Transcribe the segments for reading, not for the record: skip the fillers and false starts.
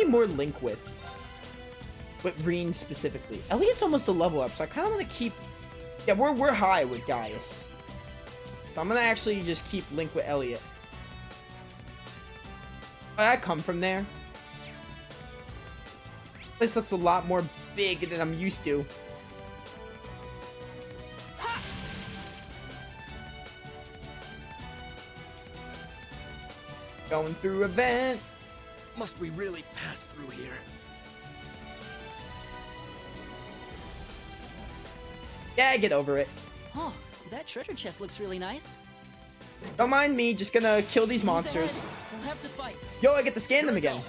more Link with Reen specifically. Elliot's almost a level up, so I kind of want to keep... Yeah, we're high with Gaius. So I'm going to actually just keep Link with Elliot. Oh, I come from there. This looks a lot more big than I'm used to. Going through a vent. Must we really pass through here? Yeah, get over it. Huh, that treasure chest looks really nice. Don't mind me, just gonna kill these monsters. We'll have to fight. Yo, I get to scan them again.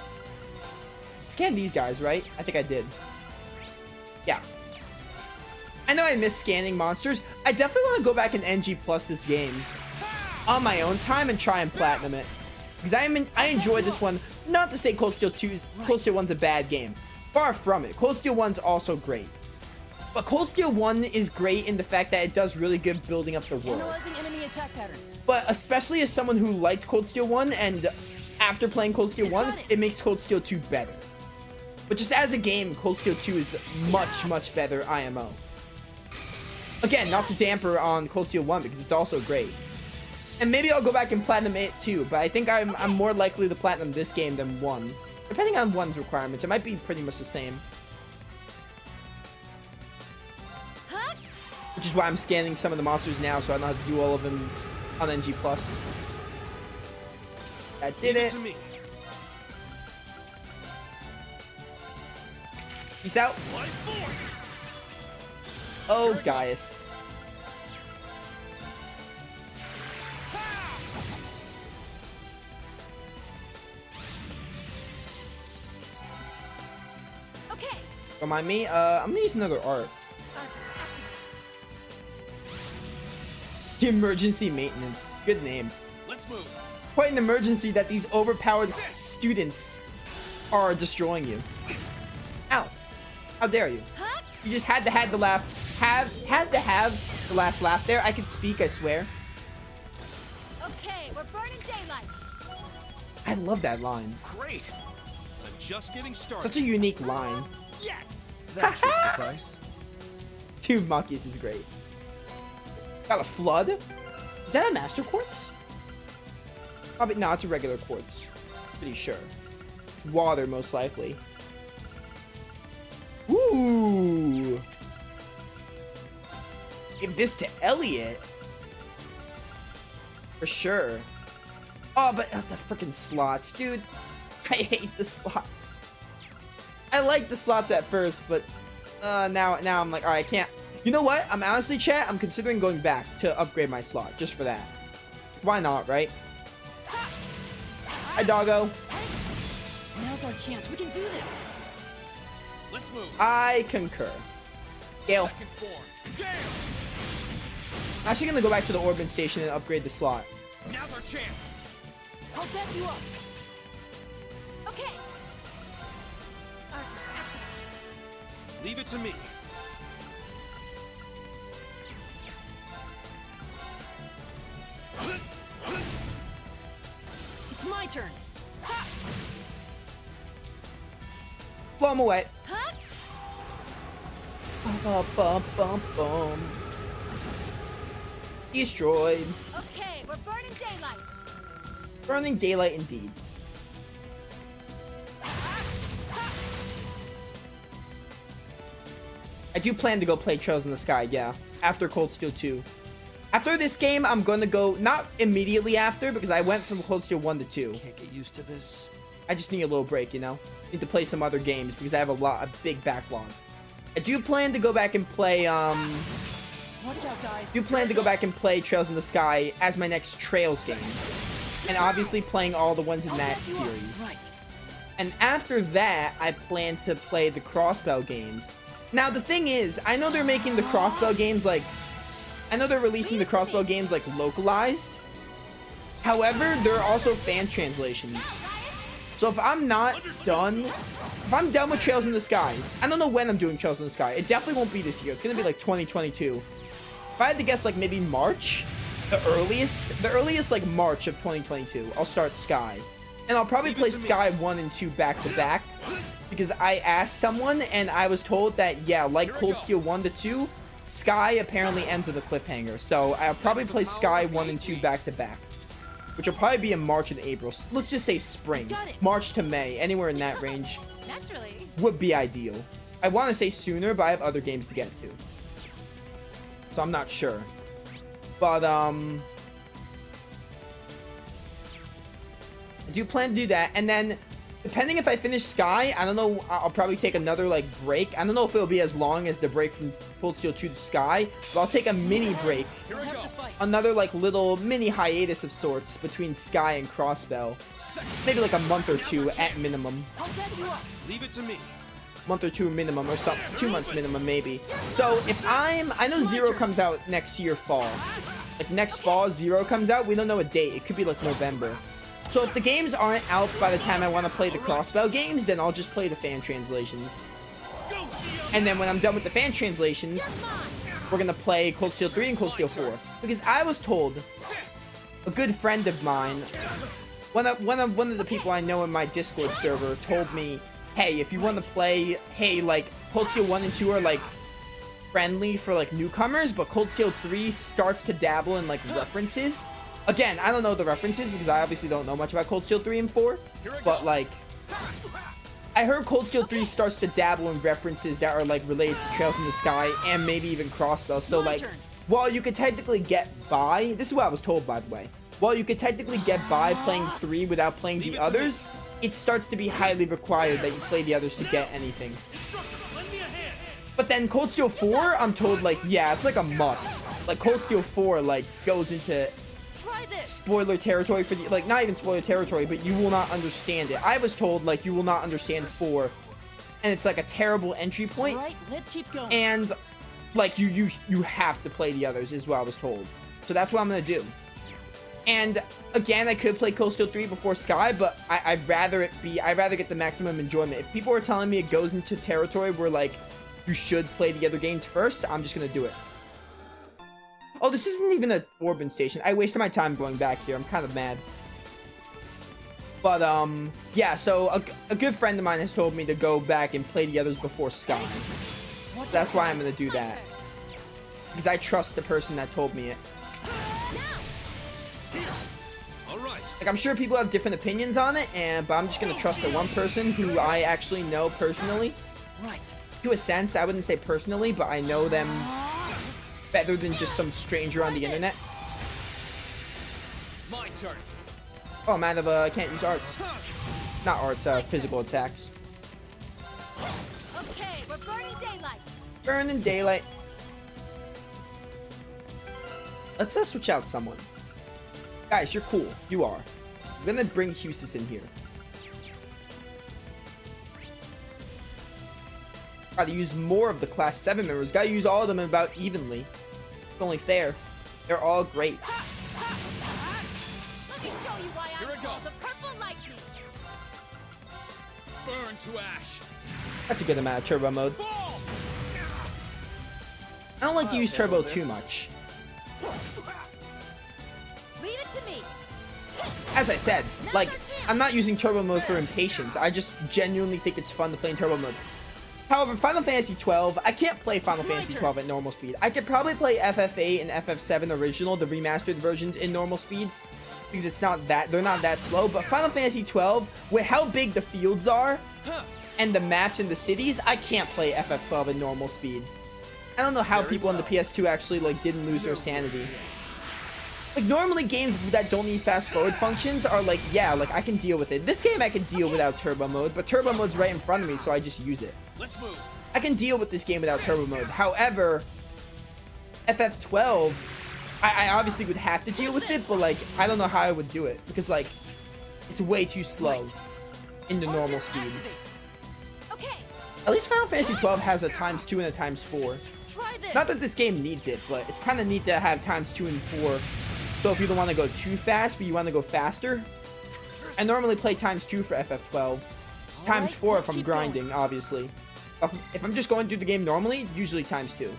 Scan these guys, right? I think I did. Yeah. I know I miss scanning monsters. I definitely want to go back and NG plus this game on my own time and try and platinum it. Because I enjoyed this one. Not to say Cold Steel 1's a bad game. Far from it. Cold Steel 1's also great. But Cold Steel 1 is great in the fact that it does really good building up the world. Analyzing enemy attack patterns. But especially as someone who liked Cold Steel 1, and after playing Cold Steel 1, it makes Cold Steel 2 better. But just as a game, Cold Steel 2 is much, much better IMO. Again, not to damper on Cold Steel 1 because it's also great. And maybe I'll go back and platinum it too, but I think I'm more likely to platinum this game than 1. Depending on 1's requirements, it might be pretty much the same. Which is why I'm scanning some of the monsters now, so I don't have to do all of them on NG+. That did it. Peace out. Oh, Gaius. Okay. Don't mind me. I'm gonna use another art. Emergency maintenance. Good name. Let's move. Quite an emergency that these overpowered students are destroying you. Ow. How dare you? You just had to have the laugh. Had to have the last laugh there. I could speak, I swear. Okay, we're burning daylight. I love that line. Great. I'm just getting started. Such a unique line. Yes. That should suffice. Dude, Machias is great. Got a flood? Is that a master quartz? Probably no, it's a regular quartz. Pretty sure. It's water, most likely. Ooh. Give this to Elliot. For sure. Oh, but the freaking slots, dude. I hate the slots. I liked the slots at first, but now I'm like, all right, I can't. You know what? I'm honestly, chat, I'm considering going back to upgrade my slot just for that. Why not, right? Hi, doggo. Now's our chance. We can do this. Let's move. I concur. Gale. Second form. Gale. I'm actually gonna go back to the Orbit Station and upgrade the slot. Now's our chance. I'll back you up. Okay. Leave it to me. It's my turn. Blow him away. Huh? Bum, bum, bum, bum. Destroyed. Okay, we're burning daylight. Burning daylight indeed. I do plan to go play Trails in the Sky, yeah. After Cold Steel 2. After this game, I'm gonna go, not immediately after, because I went from Cold Steel 1 to 2. Can't get used to this. I just need a little break, you know? Need to play some other games, because I have a big backlog. I do plan to go back and play, Watch out, guys. do plan to go back and play Trails in the Sky as my next Trails game. And obviously playing all the ones in that series. Right. And after that, I plan to play the Crossbow games. Now, the thing is, I know they're making the Crossbow games, like... I know they're releasing the Crossbow games, like, localized. However, there are also fan translations. So if I'm not done... If I'm done with Trails in the Sky... I don't know when I'm doing Trails in the Sky. It definitely won't be this year. It's gonna be, like, 2022. If I had to guess, like, maybe March? The earliest, like, March of 2022. I'll start Sky. And I'll probably Leave it play to me. Sky 1 and 2 back to back. Because I asked someone and I was told that, yeah, like Here we Cold go. Steel 1 to 2, Sky apparently ends with a cliffhanger. So I'll probably play Sky 1 and 2 back to back. Which will probably be in March and April. Let's just say spring. Got it. March to May. Anywhere in that range Naturally. would be ideal. I want to say sooner, but I have other games to get to. So I'm not sure. But, I do plan to do that. And then, depending if I finish Sky, I don't know, I'll probably take another, like, break. I don't know if it'll be as long as the break from Cold Steel 2 to Sky, but I'll take a mini break. Here We'll we have go. to fight. Another, like, little mini hiatus of sorts between Sky and Crossbell. Maybe, like, a month or two at minimum. I'll set you up. Leave it to me. Month or two minimum, or something. 2 months minimum, maybe. So, if I know Zero comes out next year fall. Like, next fall, Zero comes out. We don't know a date. It could be, like, November. So, if the games aren't out by the time I want to play the Crossbell games, then I'll just play the fan translations. And then when I'm done with the fan translations, we're gonna play Cold Steel 3 and Cold Steel 4. Because I was told, a good friend of mine, one of the people I know in my Discord server told me, hey, if you want to play, hey, like, Cold Steel 1 and 2 are, like, friendly for, like, newcomers, but Cold Steel 3 starts to dabble in, like, references. Again, I don't know the references because I obviously don't know much about Cold Steel 3 and 4, but, like, I heard Cold Steel 3 starts to dabble in references that are, like, related to Trails in the Sky and maybe even Crossbell. So, My like, turn. while you could technically get by, this is what I was told, by the way. While you could technically get by playing 3 without playing the others, it starts to be highly required that you play the others to get anything. But then Cold Steel 4, I'm told, like, yeah, it's like a must. Like, Cold Steel 4, like, goes into Try this. spoiler territory for the, like, not even spoiler territory, but you will not understand it. I was told, like, you will not understand 4, and it's like a terrible entry point, All right, let's keep going. and like you have to play the others is what I was told. So that's what I'm gonna do. And again, I could play Cold Steel 3 before Sky, but I'd rather get the maximum enjoyment. If people are telling me it goes into territory where, like, you should play the other games first, I'm just gonna do it. Oh, this isn't even an Orban station. I wasted my time going back here. I'm kind of mad. But, yeah, so a good friend of mine has told me to go back and play the others before Sky. Watch That's out, why I'm guys. gonna do that. Because I trust the person that told me it. All right. Like, I'm sure people have different opinions on it, but I'm just gonna trust the one person who I actually know personally. Right. To a sense, I wouldn't say personally, but I know them better than just some stranger on the internet. My turn. Oh, I'm out of, can't use arts. Not arts, physical attacks. Okay, we're burning daylight. Burning daylight. Let's switch out someone. Guys, you're cool. You are. I'm gonna bring Husis in here. Gotta use more of the class 7 members. Gotta use all of them about evenly. It's only fair. They're all great. Let me show you why Here I we go. call the purple lightning. Burn to ash. That's a good amount of turbo mode. Fall. I don't like to use turbo too much. Leave it to me. As I said, like, I'm not using turbo mode for impatience. I just genuinely think it's fun to play in turbo mode. However, Final Fantasy 12, I can't play Final Fantasy 12 at normal speed. I could probably play FF8 and FF7 original, the remastered versions, in normal speed, because it's not that, they're not that slow. But Final Fantasy 12, with how big the fields are and the maps and the cities, I can't play FF12 in normal speed. I don't know how people on the PS2 actually, like, didn't lose their sanity. Like, normally games that don't need fast forward functions are like, yeah, like, I can deal with it. This game I can deal without turbo mode, but turbo mode's right in front of me, so I just use it. Let's move. I can deal with this game without turbo mode. However, FF12, I obviously would have to deal with it, but, like, I don't know how I would do it, because, like, it's way too slow in the normal speed. Activate. Okay, At least Final Fantasy 12 has a ×2 and a ×4. Try this. Not that this game needs it, but it's kind of neat to have ×2 and 4. So if you don't want to go too fast, but you want to go faster, I normally play ×2 for FF12. ×4 if I'm grinding, obviously. If I'm just going through the game normally, usually ×2.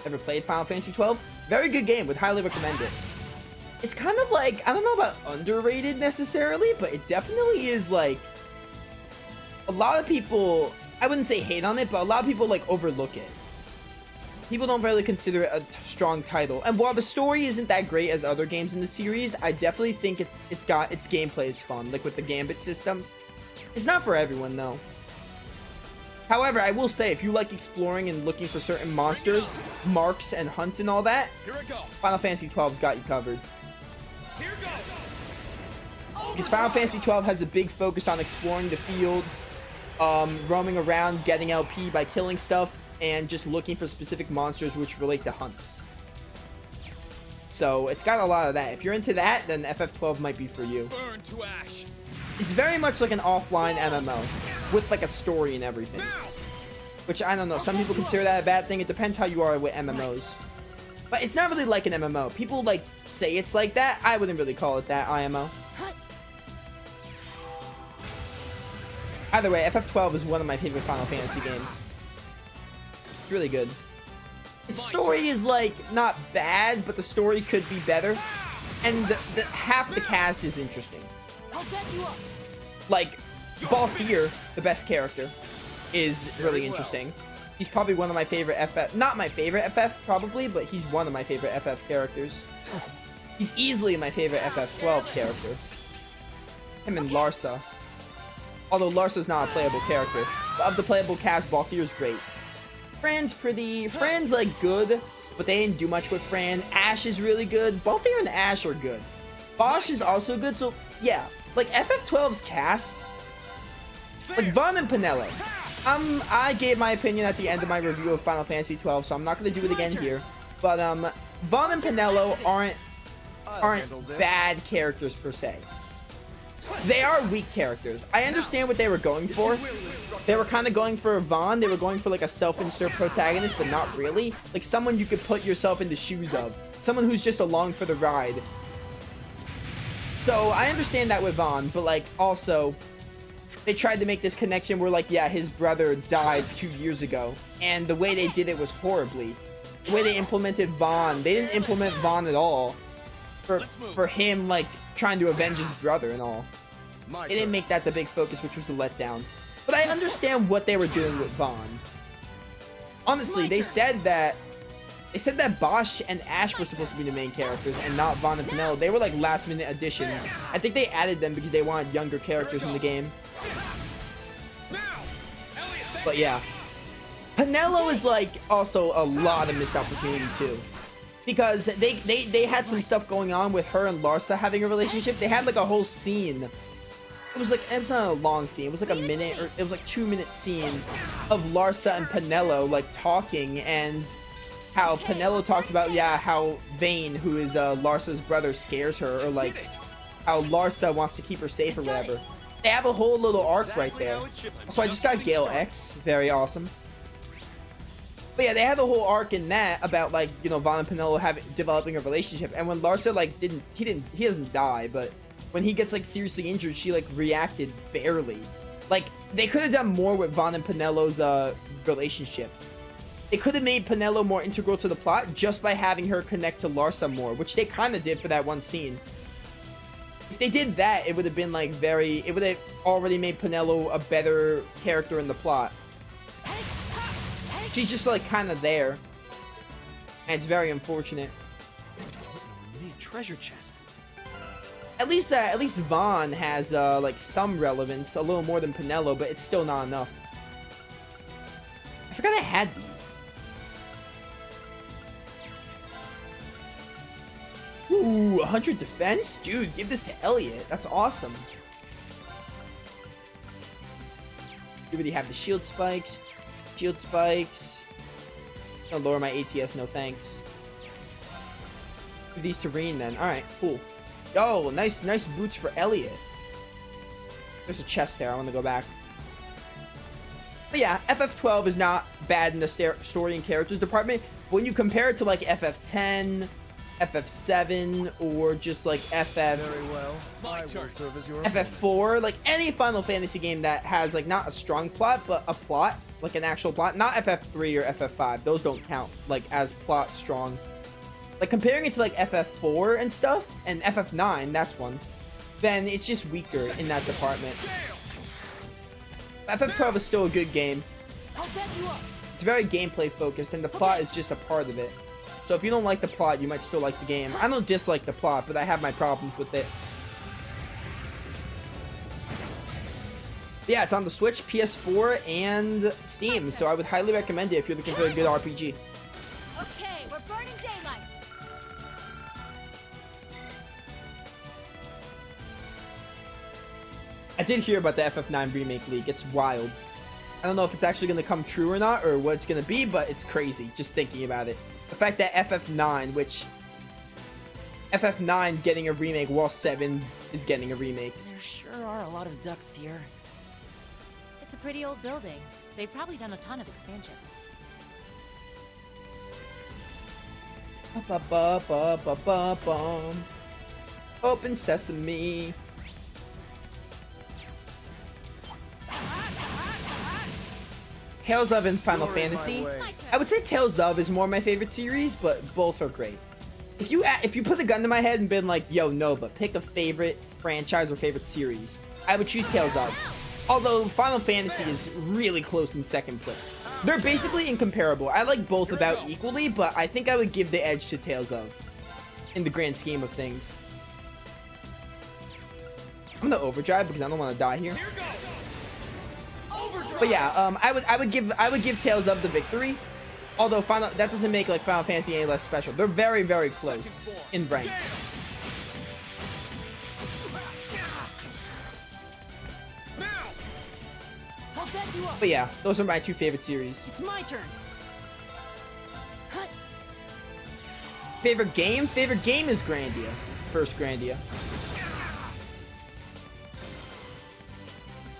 Ever played Final Fantasy 12? Very good game. Would highly recommend it. It's kind of like, I don't know about underrated necessarily, but it definitely is like, a lot of people, I wouldn't say hate on it, but a lot of people like overlook it. People don't really consider it a strong title. And while the story isn't that great as other games in the series, I definitely think its gameplay is fun, like with the Gambit system. It's not for everyone though. However, I will say, if you like exploring and looking for certain monsters, marks, and hunts and all that, Here I go. Final Fantasy XII's got you covered. Here goes. Because Final Fantasy XII has a big focus on exploring the fields, roaming around, getting LP by killing stuff, and just looking for specific monsters which relate to hunts. So it's got a lot of that. If you're into that, then FF12 might be for you. Burn to ash. It's very much like an offline MMO with like a story and everything. Which I don't know. Some people consider that a bad thing. It depends how you are with MMOs. But it's not really like an MMO. People like say it's like that. I wouldn't really call it that, IMO. Either way, FF12 is one of my favorite Final Fantasy games. It's really good. Its story is like not bad, but the story could be better. And half the cast is interesting. I'll get you up. Like, Balthier, the best character, is really interesting. He's probably one of my favorite FF, not my favorite FF probably, but he's one of my favorite FF characters. He's easily my favorite FF12 character. Him and Larsa. Although Larsa's not a playable character. But of the playable cast, Balthier's great. Fran's like good, but they didn't do much with Fran. Ash is really good. Balthier and Ash are good. Bosch is also good, so yeah. Like FF12's cast, like Vaughn and Penelo. I gave my opinion at the end of my review of Final Fantasy 12, so I'm not gonna do it again here. But Vaughn and Penelo aren't bad characters per se. They are weak characters. I understand what they were going for. They were kind of going for Vaughn. They were going for like a self-insert protagonist, but not really. Like someone you could put yourself in the shoes of. Someone who's just along for the ride. So I understand that with Vaughn, but like also, they tried to make this connection where like, yeah, his brother died 2 years ago. And the way they did it was horribly. The way they implemented Vaughn, they didn't implement Vaughn at all. For him like trying to avenge his brother and all. They didn't make that the big focus, which was a letdown. But I understand what they were doing with Vaughn. Honestly, they said that Bosch and Ash were supposed to be the main characters and not Vaughn and Penelo. They were like last minute additions. I think they added them because they wanted younger characters in the game. But yeah. Penelo is like also a lot of missed opportunity too. Because they had some stuff going on with her and Larsa having a relationship. They had like a whole scene. It was not a long scene. It was like a minute, or it was like 2-minute scene of Larsa and Penelo like talking, and how Penelo talks about, yeah, how Vayne, who is Larsa's brother, scares her, or like how Larsa wants to keep her safe or whatever. They have a whole little arc right there. So I just got Gale X, very awesome. But yeah, they had the whole arc in that about like, you know, Vaughn and Penelo developing a relationship, and when Larsa like he doesn't die, but when he gets like seriously injured, she like reacted barely. Like they could have done more with Vaughn and Penelo's relationship. They could have made Penelo more integral to the plot just by having her connect to Larsa more, which they kind of did for that one scene. If they did that, it would have been like it would have already made Penelo a better character in the plot. She's just like kind of there, and it's very unfortunate. We need treasure chest. At least Vaughn has like some relevance, a little more than Penelo, but it's still not enough. I forgot I had these. Ooh, 100 defense? Dude, give this to Elliot. That's awesome. You already have the shield spikes. Shield spikes. I'll lower my ATS, no thanks. Give these to Reen then. Alright, cool. Yo, nice boots for Elliot. There's a chest there, I want to go back. But yeah, FF12 is not bad in the story and characters department. When you compare it to like FF10, FF7, or just like Very well. I will serve as your FF4, like any Final Fantasy game that has like not a strong plot, but a plot, like an actual plot. Not FF3 or FF5. Those don't count like as plot strong. like comparing it to like FF4 and stuff, and FF9, that's one, then it's just weaker in that department. FF12 is still a good game. I'll set you up. It's very gameplay focused, and the plot is just a part of it. So if you don't like the plot, you might still like the game. I don't dislike the plot, but I have my problems with it. Yeah, it's on the Switch, PS4, and Steam, so I would highly recommend it if you're looking for a good RPG. Okay, we're burning daylight. I did hear about the FF9 remake leak. It's wild. I don't know if it's actually going to come true or not, or what it's going to be, but it's crazy just thinking about it. The fact that FF9, which... FF9 getting a remake while 7 is getting a remake. There sure are a lot of ducks here. It's a pretty old building. They've probably done a ton of expansions. Ba-ba-ba-ba-ba-bum. Open sesame. Tales of and Final Fantasy. I would say Tales of is more my favorite series, but both are great. If you put a gun to my head and been like, yo, Nova, pick a favorite franchise or favorite series, I would choose Tales of. Although Final Fantasy is really close in second place. They're basically incomparable. I like both about equally, but I think I would give the edge to Tales of in the grand scheme of things. I'm gonna overdrive because I don't want to die here. But yeah, I would give Tales of the victory. Although that doesn't make like Final Fantasy any less special. They're very, very close in ranks. I'll set you up. But yeah, those are my two favorite series. It's my turn. Hut. Favorite game? Favorite game is Grandia. First Grandia.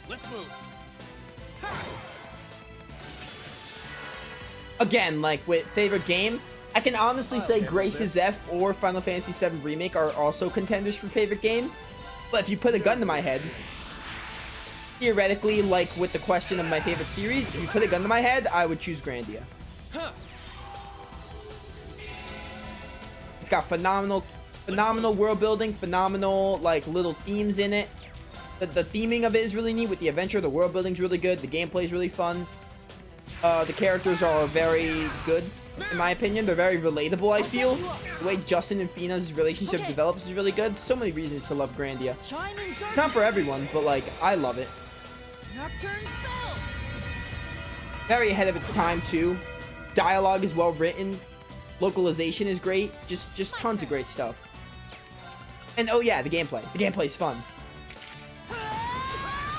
Let's move. Again, like with favorite game, I can honestly say Grace's F or Final Fantasy VII Remake are also contenders for favorite game. But if you put a gun to my head, theoretically, like with the question of my favorite series, if you put a gun to my head, I would choose Grandia. It's got phenomenal world building, phenomenal like little themes in it. The theming of it is really neat with the adventure. The world building's really good. The gameplay is really fun. The characters are very good, in my opinion. They're very relatable, I feel. The way Justin and Fina's relationship develops is really good. So many reasons to love Grandia. It's not for everyone, but like, I love it. Very ahead of its time, too. Dialogue is well written. Localization is great. Just tons of great stuff. And oh yeah, the gameplay. The gameplay's fun.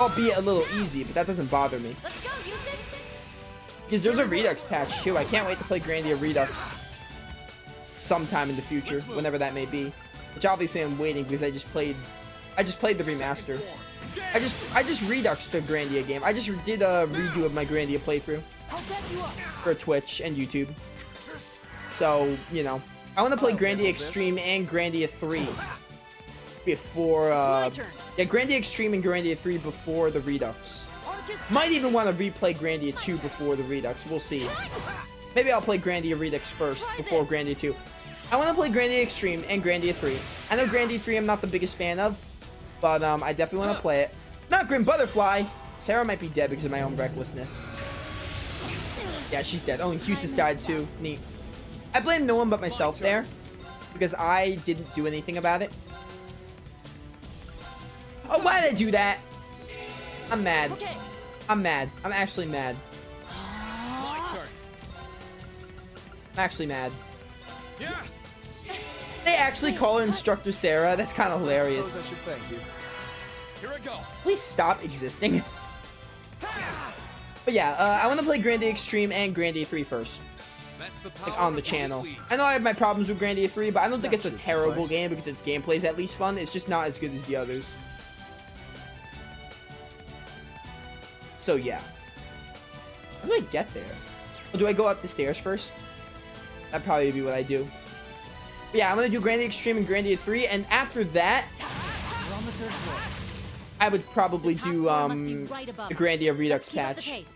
Albeit a little easy, but that doesn't bother me. Let's go, Houston. Because there's a Redux patch too. I can't wait to play Grandia Redux sometime in the future, whenever that may be. Which obviously I'm waiting because I just played the remaster. I just Reduxed the Grandia game. I just did a redo of my Grandia playthrough for Twitch and YouTube. So, you know, I want to play Grandia Extreme and Grandia 3 before yeah, Grandia Extreme and Grandia 3 before the Redux. Might even want to replay Grandia 2 before the Redux. We'll see. Maybe I'll play Grandia Redux first before Grandia 2. I want to play Grandia Extreme and Grandia 3. I know Grandia 3 I'm not the biggest fan of, but I definitely want to play it. Not Grim Butterfly. Sarah might be dead because of my own recklessness. Yeah, she's dead. Oh, and Husis died too. Neat. I blame no one but myself there because I didn't do anything about it. Oh, why did I do that? I'm mad. I'm mad. I'm actually mad. My turn. I'm actually mad. Yeah. They actually call her Instructor Sarah. That's kind of hilarious. I should thank you. Here I go. Please stop existing. But yeah, I want to play Grandia Extreme and Grandia 3 first. That's the Like power on the of channel. leads. I know I have my problems with Grandia 3, but I don't think it's a That should terrible suffice. game because its gameplay is at least fun. It's just not as good as the others. So yeah. How do I get there? Or do I go up the stairs first? That'd probably be what I do. But yeah, I'm gonna do Grandia Extreme and Grandia 3, and after that, We're on the third floor. I would probably The top do floor must be right above the us. Grandia Redux Let's keep up the patch. pace.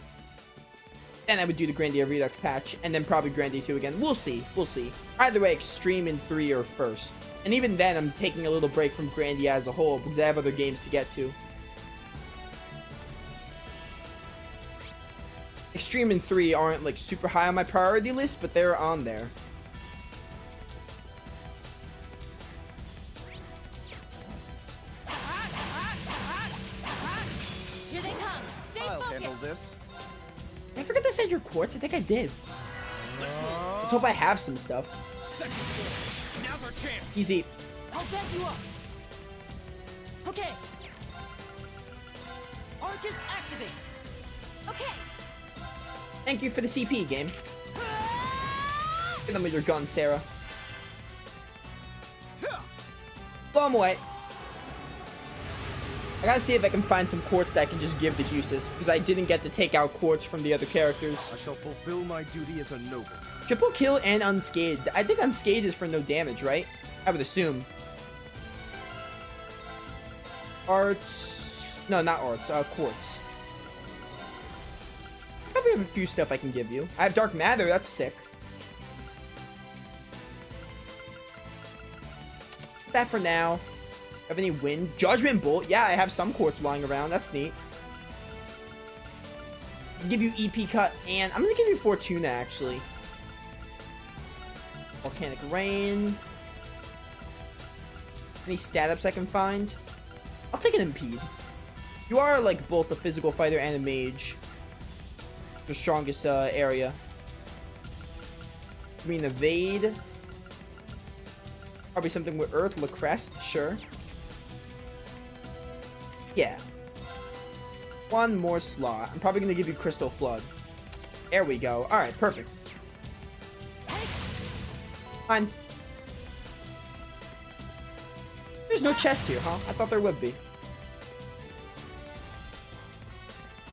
Then I would do the Grandia Redux patch, and then probably Grandia 2 again. We'll see. We'll see. Either way, Extreme and 3 are first. And even then, I'm taking a little break from Grandia as a whole, because I have other games to get to. Extreme and 3 aren't, like, super high on my priority list, but they're on there. Here they come. Stay I'll focused. handle this. Did I forget to send your quartz? I think I did. Let's move. Let's hope I have some stuff. Second floor. Now's our chance. Easy. I'll back you up. Okay. Arcus activate. Okay. Thank you for the CP, game. Get them with your gun, Sarah. Blow them away. I gotta see if I can find some quartz that I can just give to Husis, because I didn't get to take out quartz from the other characters. I shall fulfill my duty as a noble. Triple kill and unscathed. I think unscathed is for no damage, right? I would assume. Arts. No, not arts. Quartz. Probably have a few stuff I can give you. I have dark matter. That's sick. That for now. Have any wind? Judgment bolt. Yeah, I have some quartz lying around. That's neat. Give you EP cut, and I'm gonna give you Fortuna actually. Volcanic rain. Any stat ups I can find? I'll take an impede. You are like both a physical fighter and a mage. The strongest area. I mean, evade. Probably something with Earth, Lacrest, sure. Yeah. One more slot. I'm probably gonna give you Crystal Flood. There we go. Alright, perfect. Fine. There's no chest here, huh? I thought there would be.